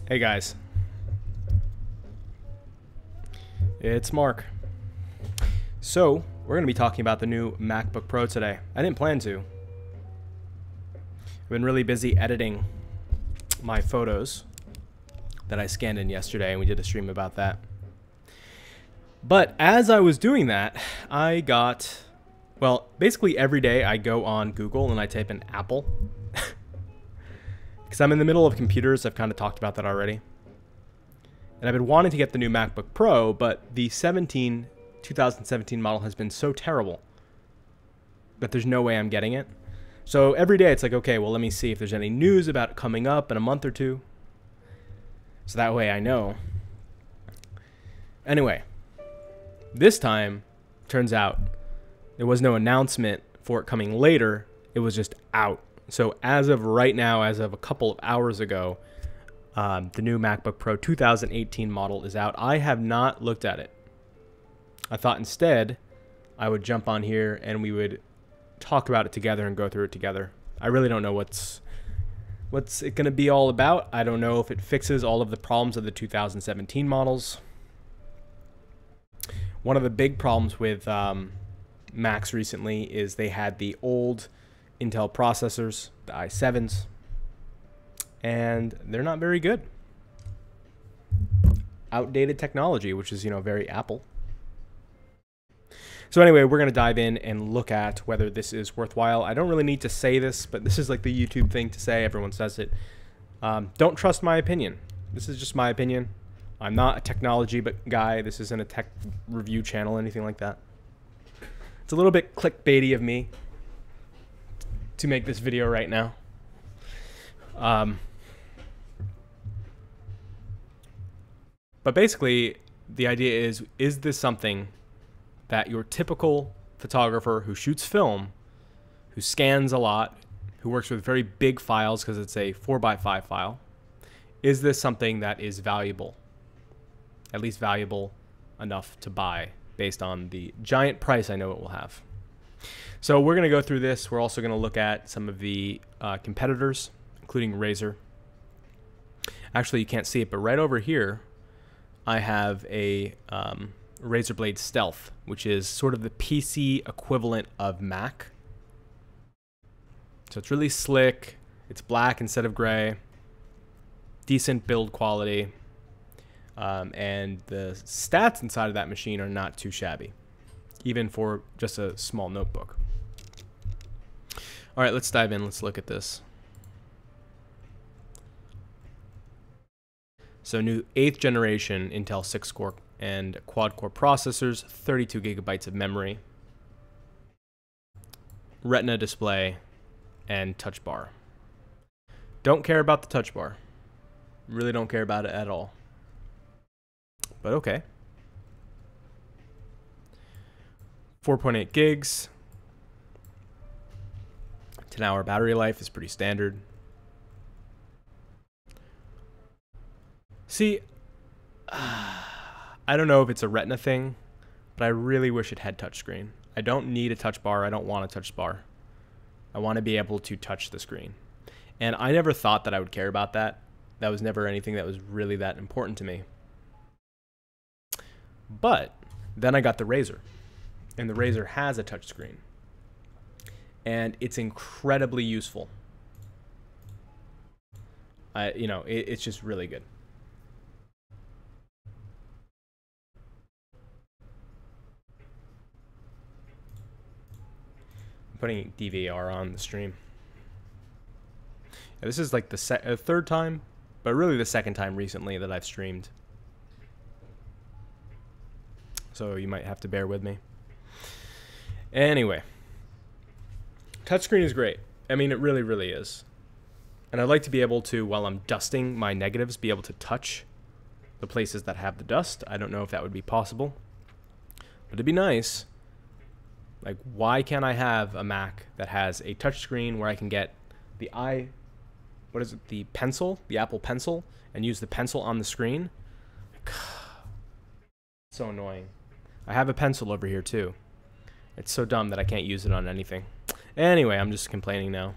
Hey guys, it's Mark. So, we're going to be talking about the new MacBook Pro today. I didn't plan to. I've been really busy editing my photos that I scanned in yesterday, and we did a stream about that. But as I was doing that, I got, well, basically every day I go on Google and I type in Apple. Because I'm in the middle of computers. I've kind of talked about that already. And I've been wanting to get the new MacBook Pro, but the 2017 model has been so terrible that there's no way I'm getting it. So every day it's like, okay, well, let me see if there's any news about it coming up in a month or two. So that way I know. Anyway, this time, turns out, there was no announcement for it coming later. It was just out. So as of right now, as of a couple of hours ago, the new MacBook Pro 2018 model is out. I have not looked at it. I thought instead I would jump on here and we would talk about it together and go through it together. I really don't know what's it going to be all about. I don't know if it fixes all of the problems of the 2017 models. One of the big problems with Macs recently is they had the old Intel processors, the i7s, and they're not very good. Outdated technology, which is, very Apple. So anyway, we're going to dive in and look at whether this is worthwhile. I don't really need to say this, but this is like the YouTube thing to say. Everyone says it. Don't trust my opinion. This is just my opinion. I'm not a technology guy. This isn't a tech review channel, anything like that. It's a little bit clickbaity of me to make this video right now. But basically, the idea is this something that your typical photographer who shoots film, who scans a lot, who works with very big files because it's a 4x5 file, is this something that is valuable? At least valuable enough to buy based on the giant price I know it will have. So we're going to go through this. We're also going to look at some of the competitors, including Razer. Actually, you can't see it, but right over here, I have a Razer Blade Stealth, which is sort of the PC equivalent of Mac. So it's really slick. It's black instead of gray. Decent build quality. And the stats inside of that machine are not too shabby, even for just a small notebook. All right, let's dive in. Let's look at this. So new 8th generation Intel 6-core and quad-core processors, 32 gigabytes of memory, Retina display, and touch bar. Don't care about the touch bar. Really don't care about it at all. But okay. 4.8 gigs. 10-hour battery life is pretty standard. See, I don't know if it's a Retina thing, but I really wish it had touchscreen. I don't need a touch bar. I don't want a touch bar. I want to be able to touch the screen. And I never thought that I would care about that. That was never anything that was really that important to me. But then I got the Razer, and the Razer has a touchscreen, and it's incredibly useful. It's just really good. I'm putting DVR on the stream. Yeah, this is like the third time, but really the second time recently that I've streamed. So you might have to bear with me. Anyway, touchscreen is great. I mean, it really, really is. And I'd like to be able to, while I'm dusting my negatives, be able to touch the places that have the dust. I don't know if that would be possible, but it'd be nice. Like, why can't I have a Mac that has a touchscreen where I can get the the pencil, the Apple Pencil, and use the pencil on the screen? So annoying. I have a pencil over here too. It's so dumb that I can't use it on anything. Anyway, I'm just complaining now.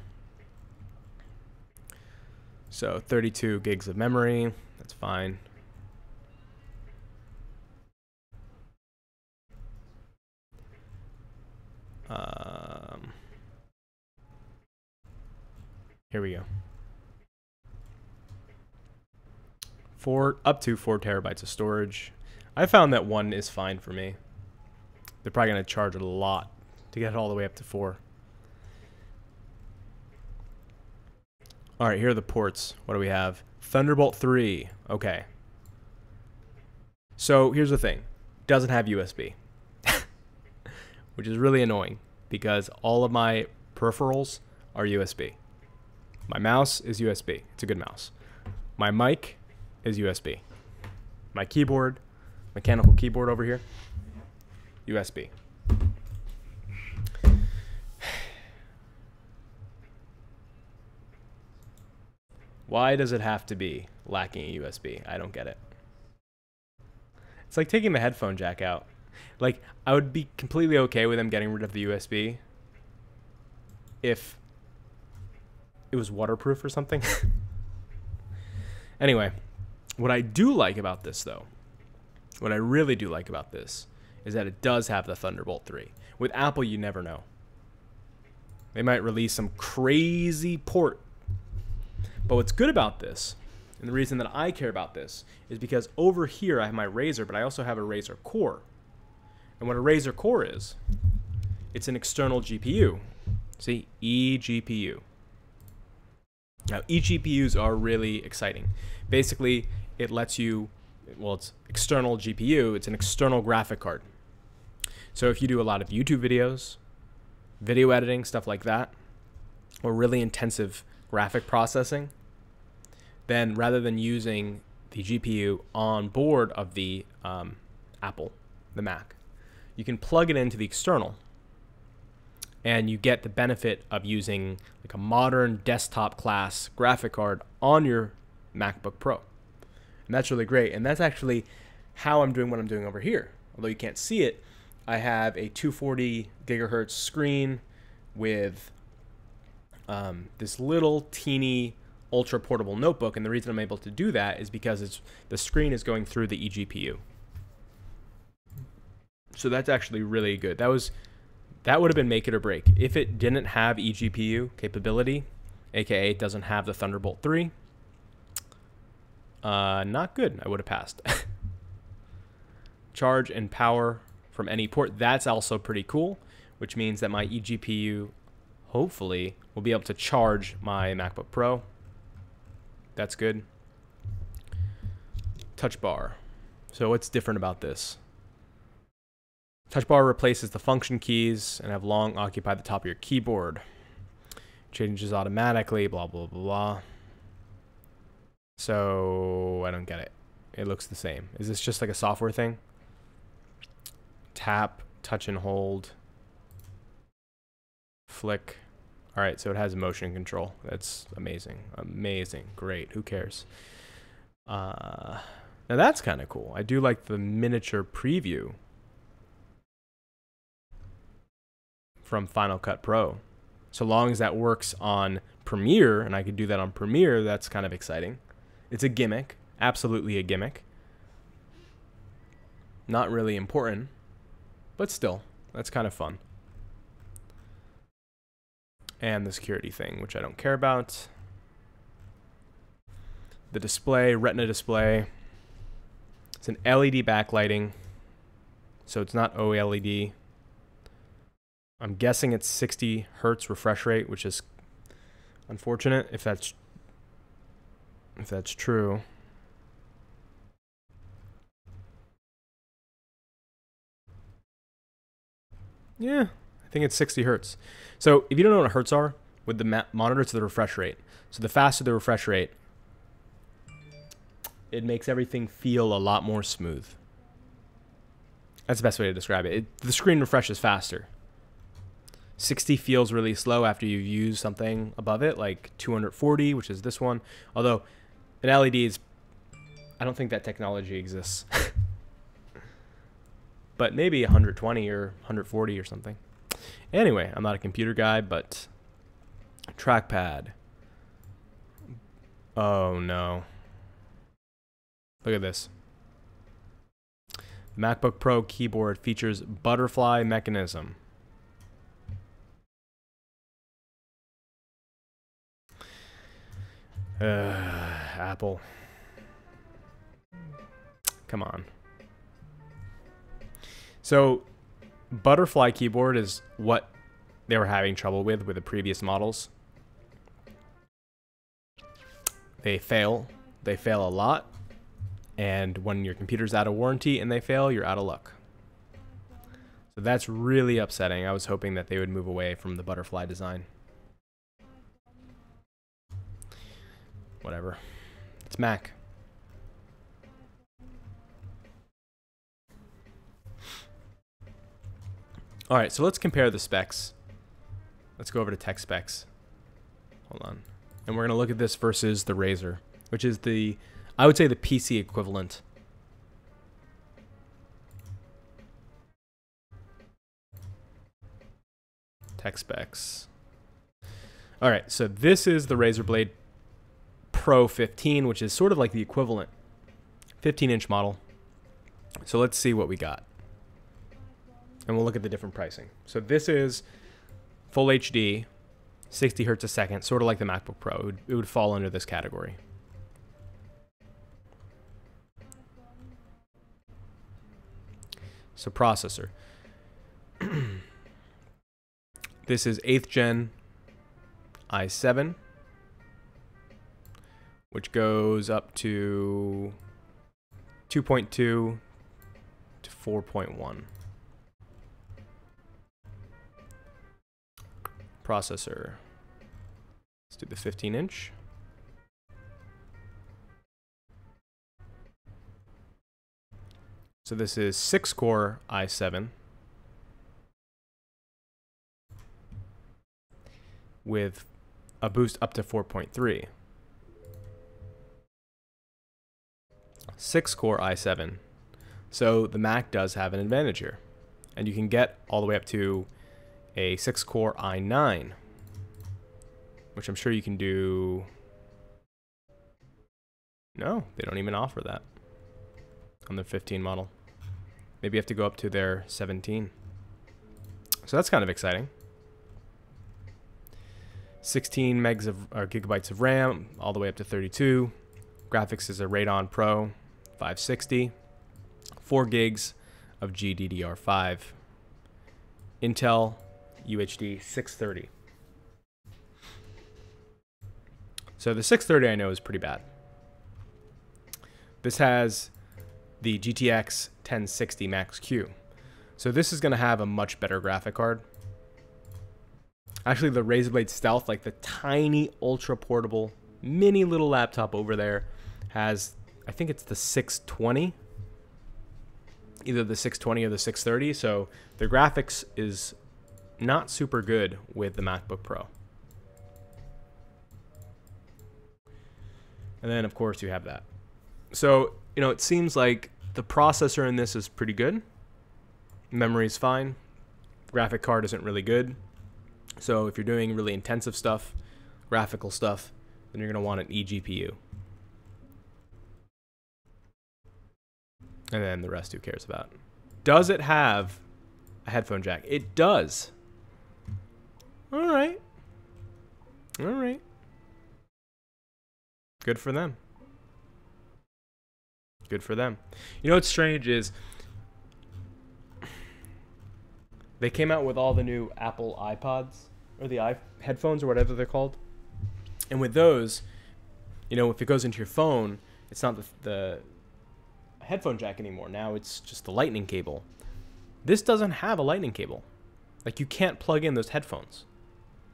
So 32 gigs of memory, that's fine. Here we go. Up to 4 terabytes of storage. I found that 1 is fine for me. They're probably going to charge a lot to get it all the way up to 4. All right, here are the ports. What do we have? Thunderbolt 3. Okay. So here's the thing. Doesn't have USB. Which is really annoying because all of my peripherals are USB. My mouse is USB. It's a good mouse. My mic is USB. My keyboard, mechanical keyboard over here, USB. Why does it have to be lacking a USB? I don't get it. It's like taking the headphone jack out. Like, I would be completely okay with them getting rid of the USB if it was waterproof or something. Anyway, what I do like about this, though, what I really do like about this is that it does have the Thunderbolt 3. With Apple, you never know. They might release some crazy port. But what's good about this, and the reason that I care about this, is because over here I have my Razer, but I also have a Razer Core. And what a Razer Core is, it's an external GPU. See, eGPU. Now, eGPUs are really exciting. Basically, it lets you, well, it's external GPU, it's an external graphic card. So if you do a lot of YouTube videos, video editing, stuff like that, or really intensive graphic processing, then rather than using the GPU on board of the Apple, the Mac, you can plug it into the external and you get the benefit of using like a modern desktop class graphic card on your MacBook Pro. And that's really great. And that's actually how I'm doing what I'm doing over here. Although you can't see it, I have a 240 gigahertz screen with this little teeny ultra portable notebook. And the reason I'm able to do that is because the screen is going through the eGPU. So that's actually really good. That would have been make it or break. If it didn't have eGPU capability, aka it doesn't have the Thunderbolt 3, not good. I would have passed. Charge and power from any port. That's also pretty cool, which means that my eGPU hopefully will be able to charge my MacBook Pro. That's good. Touch bar. So what's different about this? Touch bar replaces the function keys and have long occupied the top of your keyboard. Changes automatically, blah, blah, blah, blah. So I don't get it. It looks the same. Is this just like a software thing? Tap, touch and hold, flick. All right, so it has motion control. That's amazing. Amazing. Great. Who cares? Now that's kind of cool. I do like the miniature preview from Final Cut Pro. So long as that works on Premiere, and I could do that on Premiere, that's kind of exciting. It's a gimmick. Absolutely a gimmick. Not really important, but still, that's kind of fun. And the security thing, which I don't care about. The display, Retina display. It's an LED backlighting, so it's not OLED. I'm guessing it's 60 hertz refresh rate, which is unfortunate if that's true. Yeah, I think it's 60 hertz. So if you don't know what hertz are, with the monitor, it's the refresh rate. So the faster the refresh rate, it makes everything feel a lot more smooth. That's the best way to describe it. The screen refreshes faster. 60 feels really slow after you've used something above it, like 240, which is this one. Although an LED is, I don't think that technology exists. But maybe 120 or 140 or something. Anyway, I'm not a computer guy, but trackpad. Oh no. Look at this. The MacBook Pro keyboard features butterfly mechanism. Apple. Come on. So, butterfly keyboard is what they were having trouble with the previous models. They fail. They fail a lot. And when your computer's out of warranty and they fail, you're out of luck. So that's really upsetting. I was hoping that they would move away from the butterfly design. Whatever. It's Mac. All right, so let's compare the specs. Let's go over to tech specs. Hold on. And we're going to look at this versus the Razer, which is the, I would say, the PC equivalent. Tech specs. All right, so this is the Razer Blade Pro 15, which is sort of like the equivalent 15-inch model. So let's see what we got. And we'll look at the different pricing. So this is full HD, 60 hertz a second, sort of like the MacBook Pro. It would fall under this category. So processor. This is 8th gen i7, which goes up to 2.2 to 4.1. Processor. Let's do the 15-inch. So this is 6-core i7 with a boost up to 4.3. 6-core i7. So the Mac does have an advantage here. And you can get all the way up to a 6-core i9, which I'm sure you can do. No, they don't even offer that on the 15 model. Maybe you have to go up to their 17. So that's kind of exciting. 16 megs of, or gigabytes of RAM, all the way up to 32. Graphics is a Radeon Pro 560. 4 gigs of GDDR5. Intel UHD 630. So the 630 I know is pretty bad. This has the GTX 1060 Max-Q. So this is going to have a much better graphic card. Actually, the Razer Blade Stealth, like the tiny ultra portable mini little laptop over there, has, I think it's the 620. Either the 620 or the 630. So the graphics is not super good with the MacBook Pro. And then, of course, you have that. So, you know, it seems like the processor in this is pretty good. Memory's fine. Graphic card isn't really good. So if you're doing really intensive stuff, graphical stuff, then you're going to want an eGPU. And then the rest, who cares about? Does it have a headphone jack? It does. All right. All right. Good for them. Good for them. You know what's strange is they came out with all the new Apple iPods or the headphones or whatever they're called. And with those, you know, if it goes into your phone, it's not the headphone jack anymore. Now it's just the lightning cable. This doesn't have a lightning cable. Like, you can't plug in those headphones.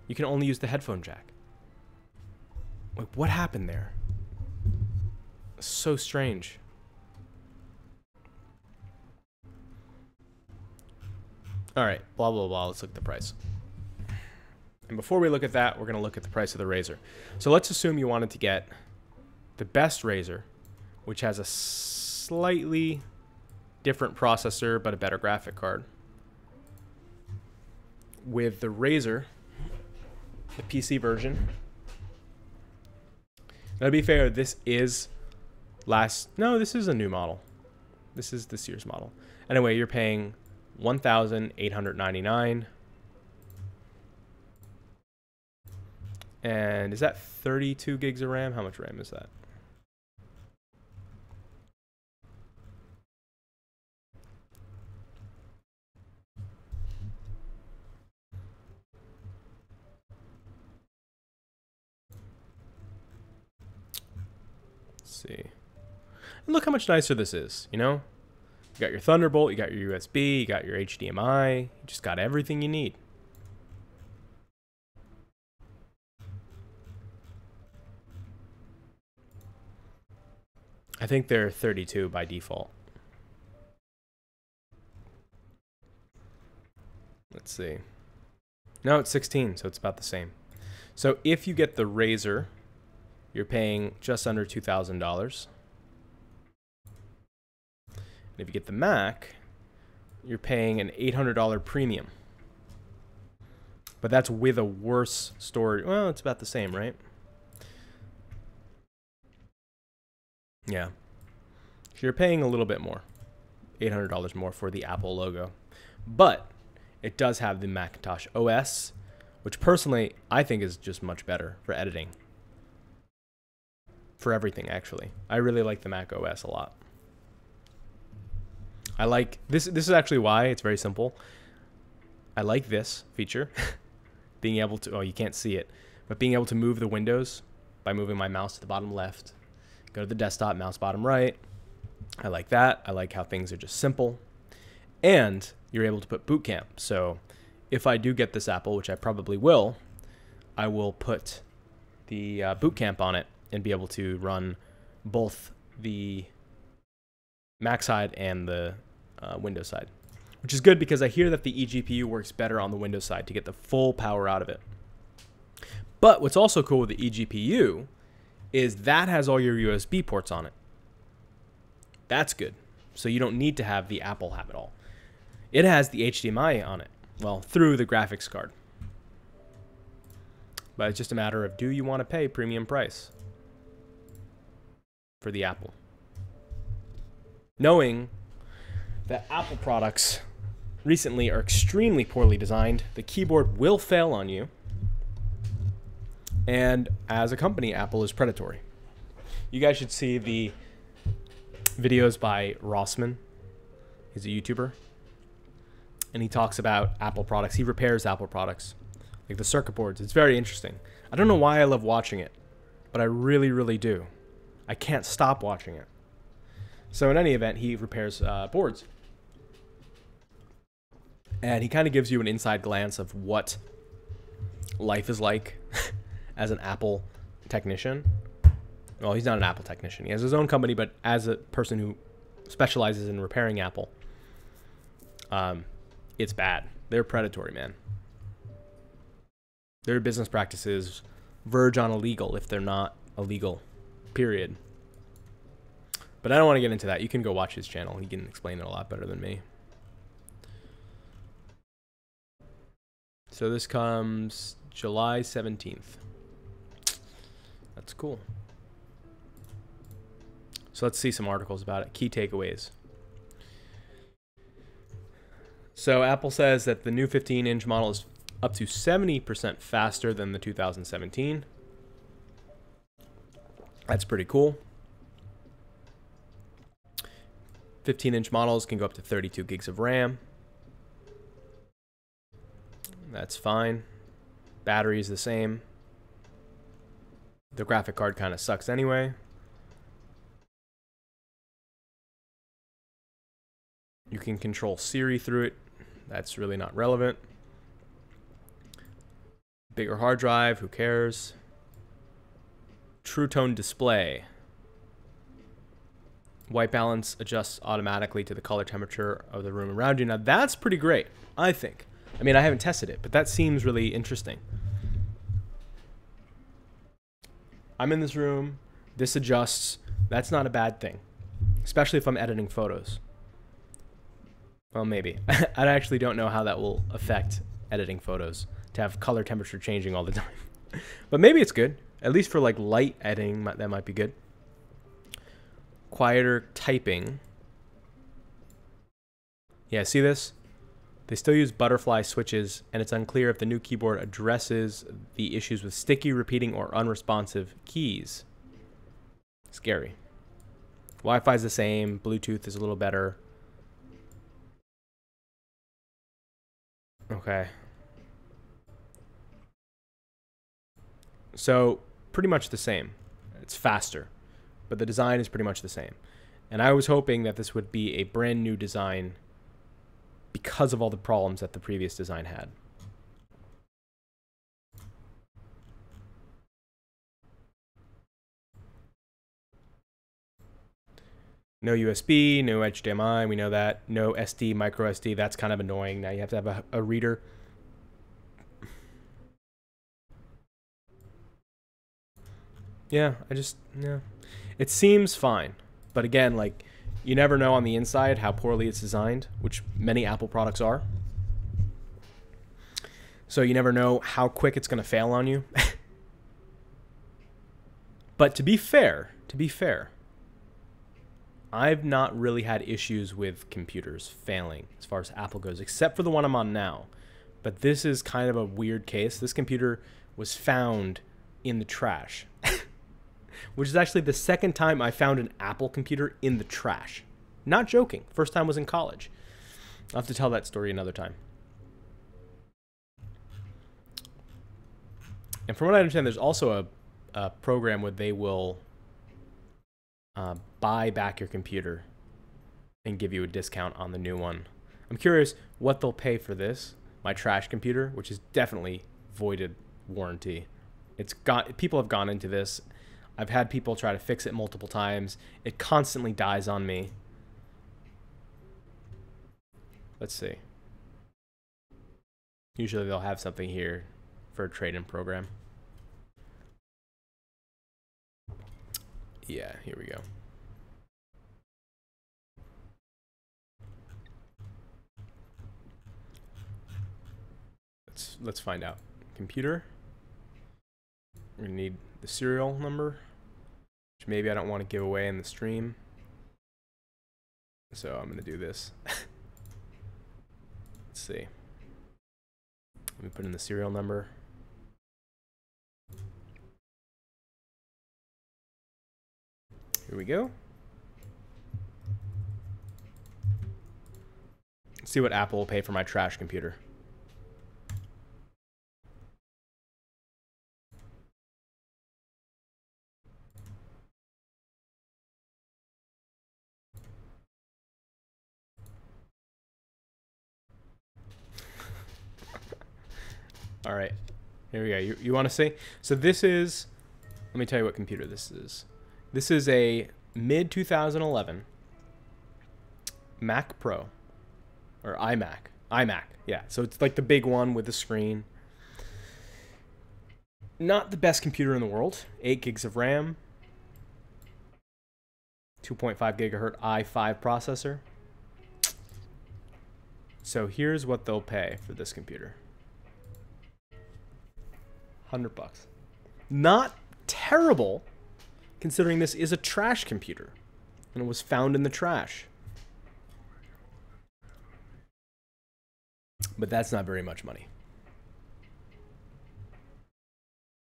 You can only use the headphone jack. Like, what happened there? So strange. All right, blah, blah, blah. Let's look at the price. And before we look at that, we're going to look at the price of the Razer. So let's assume you wanted to get the best Razer, which has a slightly different processor but a better graphic card. With the Razer, the PC version, Now, to be fair, this is this is a new model. This is this year's model. Anyway, you're paying $1,899. And is that 32 gigs of RAM? How much RAM is that? Let's see. And look how much nicer this is, you know? You got your Thunderbolt, you got your USB, you got your HDMI, you just got everything you need. I think they're 32 by default. Let's see. No, it's 16, so it's about the same. So if you get the Razer, you're paying just under $2,000. And if you get the Mac, you're paying an $800 premium. But that's with a worse storage. Well, it's about the same, right? Yeah. So you're paying a little bit more. $800 more for the Apple logo. But it does have the Macintosh OS, which personally I think is just much better for editing. For everything, actually. I really like the Mac OS a lot. I like this. This is actually why it's very simple. I like this feature. Being able to, oh, you can't see it, but being able to move the windows by moving my mouse to the bottom left. Go to the desktop, mouse bottom right. I like that. I like how things are just simple. And you're able to put Boot Camp. So if I do get this Apple, which I probably will, I will put the Boot Camp on it and be able to run both the Mac side and the Windows side, which is good because I hear that the eGPU works better on the Windows side to get the full power out of it. But what's also cool with the eGPU is that has all your USB ports on it. That's good. So you don't need to have the Apple have it all. It has the HDMI on it, well, through the graphics card. But it's just a matter of, do you want to pay premium price for the Apple? Knowing that Apple products recently are extremely poorly designed, the keyboard will fail on you. And as a company, Apple is predatory. You guys should see the videos by Rossman. He's a YouTuber. And he talks about Apple products. He repairs Apple products, like the circuit boards. It's very interesting. I don't know why I love watching it, but I really, really do. I can't stop watching it. So in any event, he repairs boards. And he kind of gives you an inside glance of what life is like as an Apple technician. Well, he's not an Apple technician. He has his own company, but as a person who specializes in repairing Apple, it's bad. They're predatory, man. Their business practices verge on illegal if they're not illegal, period. But I don't want to get into that. You can go watch his channel. He can explain it a lot better than me. So this comes July 17th. That's cool. So let's see some articles about it. Key takeaways. So Apple says that the new 15-inch model is up to 70% faster than the 2017. That's pretty cool. 15-inch models can go up to 32 gigs of RAM. That's fine. Battery is the same. The graphic card kind of sucks anyway. You can control Siri through it. That's really not relevant. Bigger hard drive, who cares? True Tone display. White balance adjusts automatically to the color temperature of the room around you. Now that's pretty great, I think. I mean, I haven't tested it, but that seems really interesting. I'm in this room, this adjusts. That's not a bad thing, especially if I'm editing photos. Well, maybe. I actually don't know how that will affect editing photos, to have color temperature changing all the time. But maybe it's good. At least for like light editing, that might be good. Quieter typing. Yeah, see this? They still use butterfly switches, and it's unclear if the new keyboard addresses the issues with sticky, repeating, or unresponsive keys. Scary. Wi-Fi is the same. Bluetooth is a little better. Okay. So, pretty much the same. It's faster, but the design is pretty much the same. And I was hoping that this would be a brand new design because of all the problems that the previous design had. No USB, no HDMI, we know that. No SD, micro SD, that's kind of annoying. Now you have to have a reader. Yeah, yeah. It seems fine. But again, like, you never know on the inside how poorly it's designed, which many Apple products are. So you never know how quick it's going to fail on you. But to be fair, I've not really had issues with computers failing as far as Apple goes, except for the one I'm on now. But this is kind of a weird case. This computer was found in the trash, which is actually the second time I found an Apple computer in the trash. Not joking. First time was in college. I'll have to tell that story another time. And from what I understand, there's also a program where they will buy back your computer and give you a discount on the new one. I'm curious what they'll pay for this, my trash computer, which is definitely voided warranty. People have gone into this. I've had people try to fix it multiple times. It constantly dies on me. Let's see. Usually they'll have something here for a trade-in program. Yeah, here we go. Let's find out. Computer. We're gonna need the serial number, which maybe I don't want to give away in the stream. So I'm gonna do this. Let's see. Let me put in the serial number. Here we go. Let's see what Apple will pay for my trash computer. All right, here we go. You want to see? So this is, let me tell you what computer this is. This is a mid 2011 Mac Pro, or iMac, yeah. So it's like the big one with the screen. Not the best computer in the world. 8 gigs of RAM, 2.5 gigahertz i5 processor. So here's what they'll pay for this computer. $100. Not terrible, considering this is a trash computer and it was found in the trash. But that's not very much money.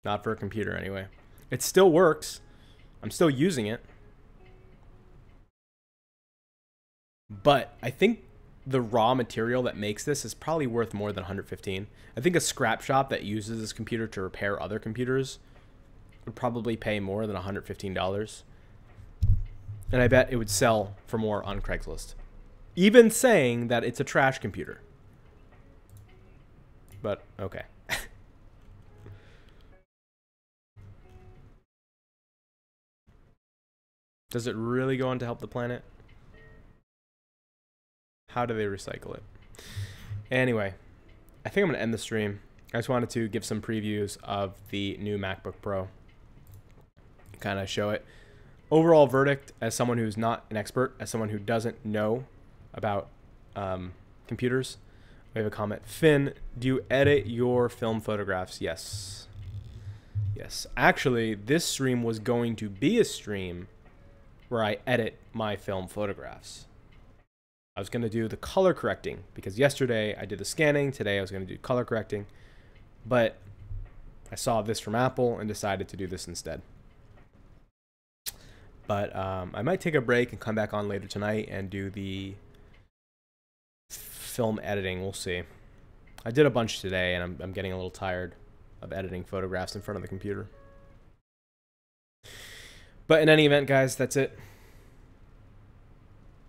Not for a computer anyway. It still works. I'm still using it. But I think the raw material that makes this is probably worth more than $115. I think a scrap shop that uses this computer to repair other computers would probably pay more than $115. And I bet it would sell for more on Craigslist. Even saying that it's a trash computer. But, okay. Does it really go on to help the planet? How do they recycle it? Anyway, I think I'm going to end the stream. I just wanted to give some previews of the new MacBook Pro. Kind of show it. Overall verdict, as someone who's not an expert, as someone who doesn't know about computers, we have a comment. Finn, do you edit your film photographs? Yes. Yes, actually, this stream was going to be a stream where I edit my film photographs. I was going to do the color correcting because yesterday I did the scanning. Today I was going to do color correcting. But I saw this from Apple and decided to do this instead. But I might take a break and come back on later tonight and do the film editing. We'll see. I did a bunch today, and I'm getting a little tired of editing photographs in front of the computer. But in any event, guys, that's it.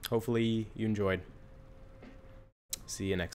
Hopefully you enjoyed. See you next time.